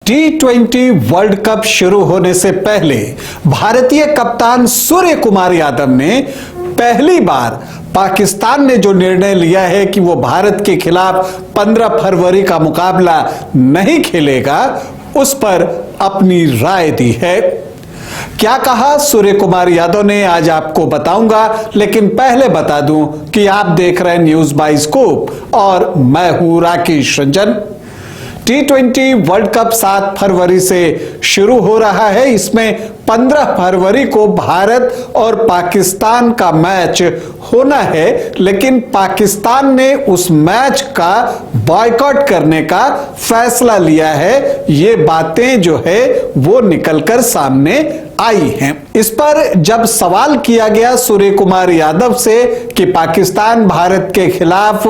T20 world cup शुरू होने से पहले भारतीय कप्तान सूर्य कुमार यादव ने पहली बार पाकिस्तान ने जो निर्णय लिया है कि वो भारत के खिलाफ 15 फरवरी का मुकाबला नहीं खेलेगा, उस पर अपनी राय दी है। क्या कहा सूर्य कुमार यादव ने, आज आपको बताऊंगा, लेकिन पहले बता दूं कि आप देख रहे हैं न्यूज बाय स्कूप और मैं हूं Rakesh Ranjan. T20 world cup 7 फरवरी से शुरू हो रहा है। इसमें 15 फरवरी को भारत और पाकिस्तान का मैच होना है, लेकिन पाकिस्तान ने उस मैच का बॉयकॉट करने का फैसला लिया है। ये बातें जो है वो निकलकर सामने आई हैं। इस पर जब सवाल किया गया सूर्य कुमार यादव से कि पाकिस्तान भारत के खिलाफ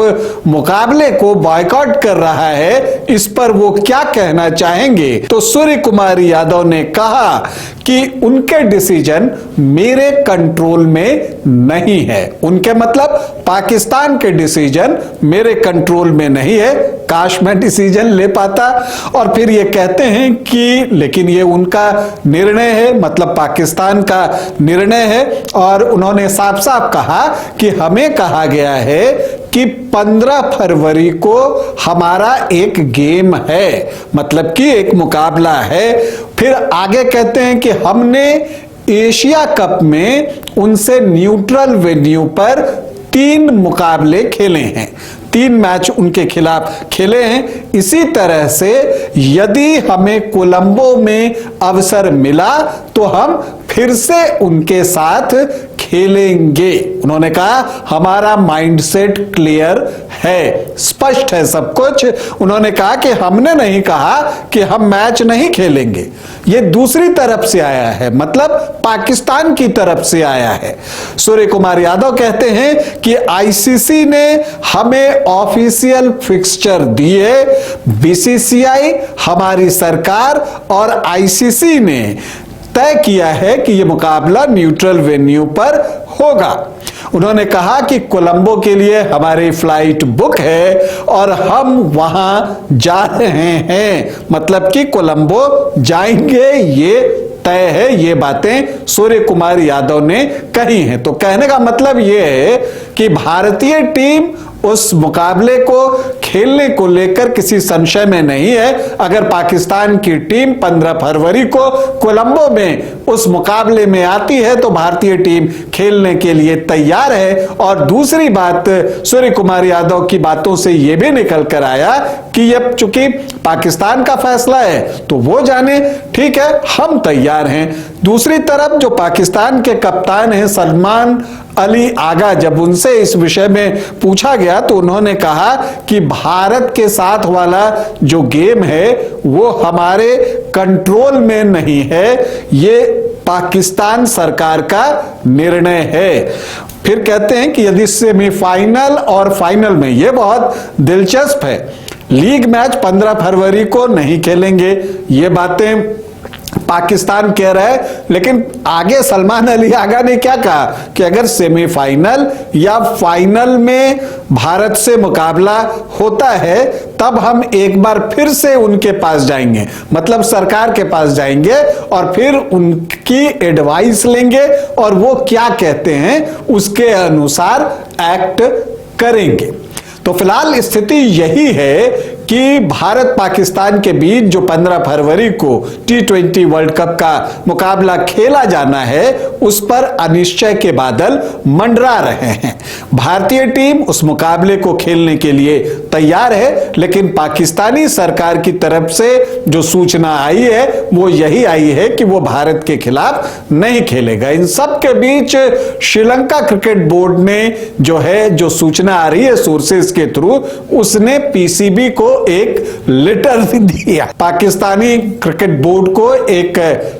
मुकाबले को बॉयकॉट कर रहा है, इस पर वो क्या कहना चाहेंगे, तो सूर्य कुमार यादव ने कहा कि उनके डिसीजन मेरे कंट्रोल में नहीं है। उनके मतलब पाकिस्तान के डिसीजन मेरे कंट्रोल में नहीं है। काश मैं डिसीजन ले पाता। और फिर ये कहते हैं कि लेकिन ये उनका निर्णय है, मतलब पाकिस्तान का निर्णय है। और उन्होंने साफ साफ कहा कि हमें कहा गया है कि 15 फरवरी को हमारा एक गेम है, मतलब कि एक मुकाबला है। फिर आगे कहते हैं कि हमने एशिया कप में उनसे न्यूट्रल वेन्यू पर 3 मुकाबले खेले हैं, 3 मैच उनके खिलाफ खेले हैं। इसी तरह से यदि हमें कोलंबो में अवसर मिला तो हम फिर से उनके साथ खेलेंगे। उन्होंने कहा हमारा माइंडसेट क्लियर है, स्पष्ट है सब कुछ। उन्होंने कहा कि हमने नहीं कहा कि हम मैच नहीं खेलेंगे। ये दूसरी तरफ से आया है, मतलब पाकिस्तान की तरफ से आया है। सूर्य कुमार यादव कहते हैं कि आईसीसी ने हमें ऑफिशियल फिक्सचर दिए, बीसीसीआई, हमारी सरकार और आईसीसी ने तय किया है कि यह मुकाबला न्यूट्रल वेन्यू पर होगा। उन्होंने कहा कि कोलंबो के लिए हमारी फ्लाइट बुक है और हम वहां जा रहे हैं, मतलब कि कोलंबो जाएंगे, ये तय है। ये बातें सूर्य कुमार यादव ने कही हैं। तो कहने का मतलब यह है कि भारतीय टीम उस मुकाबले को खेलने को लेकर किसी संशय में नहीं है। अगर पाकिस्तान की टीम 15 फरवरी को कोलंबो में उस मुकाबले में आती है तो भारतीय टीम खेलने के लिए तैयार है। और दूसरी बात, सूर्य कुमार यादव की बातों से यह भी निकल कर आया कि यह चूंकि पाकिस्तान का फैसला है तो वो जाने, ठीक है, हम तैयार हैं। दूसरी तरफ जो पाकिस्तान के कप्तान हैं सलमान अली आगा, जब उनसे इस विषय में पूछा गया तो उन्होंने कहा कि भारत के साथ वाला जो गेम है वो हमारे कंट्रोल में नहीं है, ये पाकिस्तान सरकार का निर्णय है। फिर कहते हैं कि यदि सेमीफाइनल और फाइनल में, ये बहुत दिलचस्प है, लीग मैच 15 फरवरी को नहीं खेलेंगे, ये बातें पाकिस्तान कह रहा है। लेकिन आगे सलमान अली आगा ने क्या कहा कि अगर सेमीफाइनल या फाइनल में भारत से मुकाबला होता है तब हम एक बार फिर से उनके पास जाएंगे, मतलब सरकार के पास जाएंगे और फिर उनकी एडवाइस लेंगे और वो क्या कहते हैं उसके अनुसार एक्ट करेंगे। तो फिलहाल स्थिति यही है कि भारत पाकिस्तान के बीच जो 15 फरवरी को T20 वर्ल्ड कप का मुकाबला खेला जाना है उस पर अनिश्चय के बादल मंडरा रहे हैं। भारतीय टीम उस मुकाबले को खेलने के लिए तैयार है, लेकिन पाकिस्तानी सरकार की तरफ से जो सूचना आई है वो यही आई है कि वो भारत के खिलाफ नहीं खेलेगा। इन सब के बीच श्रीलंका क्रिकेट बोर्ड ने जो सूचना आ रही है सोर्सेस के थ्रू, उसने पीसीबी को एक लेटर दिया, पाकिस्तानी क्रिकेट बोर्ड को एक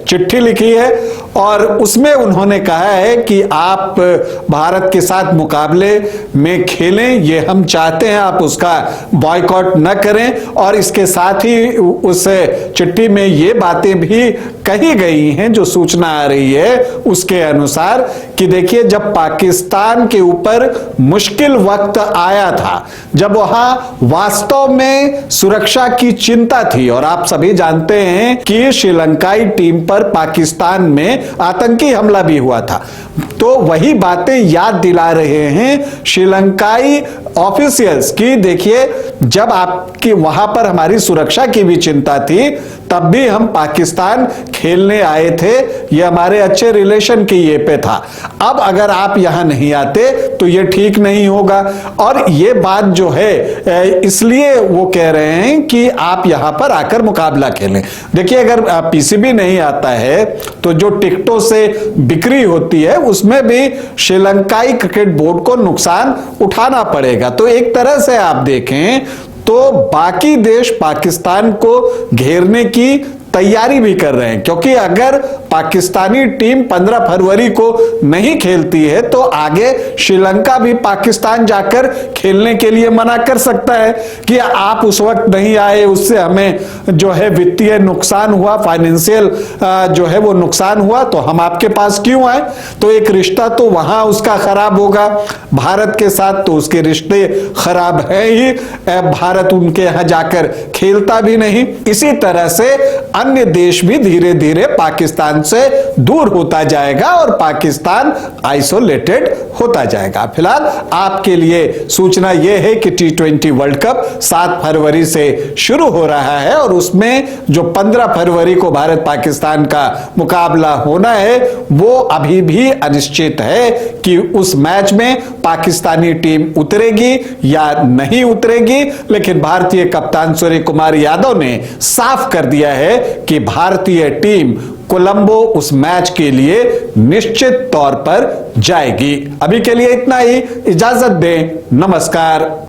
चिट्ठी लिखी है और उसमें उन्होंने कहा है कि आप भारत के साथ मुकाबले में खेलें, ये हम चाहते हैं, आप उसका बॉयकॉट न करें। और इसके साथ ही उस चिट्ठी में ये बातें भी कही गई हैं, जो सूचना आ रही है उसके अनुसार, कि देखिए जब पाकिस्तान के ऊपर मुश्किल वक्त आया था, जब वहां वास्तव में सुरक्षा की चिंता थी, और आप सभी जानते हैं कि श्रीलंकाई टीम पर पाकिस्तान में आतंकी हमला भी हुआ था, तो वही बातें याद दिला रहे हैं श्रीलंकाई ऑफिशियल्स की। देखिए जब आपकी वहां पर हमारी सुरक्षा की भी चिंता थी, तब भी हम पाकिस्तान खेलने आए थे, ये हमारे अच्छे रिलेशन की ये पे था। अब अगर आप यहां नहीं आते तो ये ठीक नहीं होगा। और ये बात जो है इसलिए वो कह रहे हैं कि आप यहां पर आकर मुकाबला खेलें। देखिए अगर पीसीबी नहीं आता है तो जो टिकटों से बिक्री होती है उसमें भी श्रीलंकाई क्रिकेट बोर्ड को नुकसान उठाना पड़ेगा। तो एक तरह से आप देखें तो बाकी देश पाकिस्तान को घेरने की तैयारी भी कर रहे हैं, क्योंकि अगर पाकिस्तानी टीम 15 फरवरी को नहीं खेलती है तो आगे श्रीलंका भी पाकिस्तान जाकर खेलने के लिए मना कर सकता है कि आप उस वक्त नहीं आए, उससे हमें जो है वित्तीय नुकसान हुआ, फाइनेंशियल जो है वो नुकसान हुआ, तो हम आपके पास क्यों आए। तो एक रिश्ता तो वहां उसका खराब होगा, भारत के साथ तो उसके रिश्ते खराब है ही, भारत उनके यहां जाकर खेलता भी नहीं। इसी तरह से अन्य देश भी धीरे धीरे पाकिस्तान से दूर होता जाएगा और पाकिस्तान आइसोलेटेड होता जाएगा। फिलहाल आपके लिए सूचना यह है कि T20 वर्ल्ड कप 7 फरवरी से शुरू हो रहा है और उसमें जो 15 फरवरी को भारत पाकिस्तान का मुकाबला होना है वो अभी भी अनिश्चित है कि उस मैच में पाकिस्तानी टीम उतरेगी या नहीं उतरेगी। लेकिन भारतीय कप्तान सूर्य कुमार यादव ने साफ कर दिया है कि भारतीय टीम कोलंबो उस मैच के लिए निश्चित तौर पर जाएगी। अभी के लिए इतना ही, इजाजत दें, नमस्कार।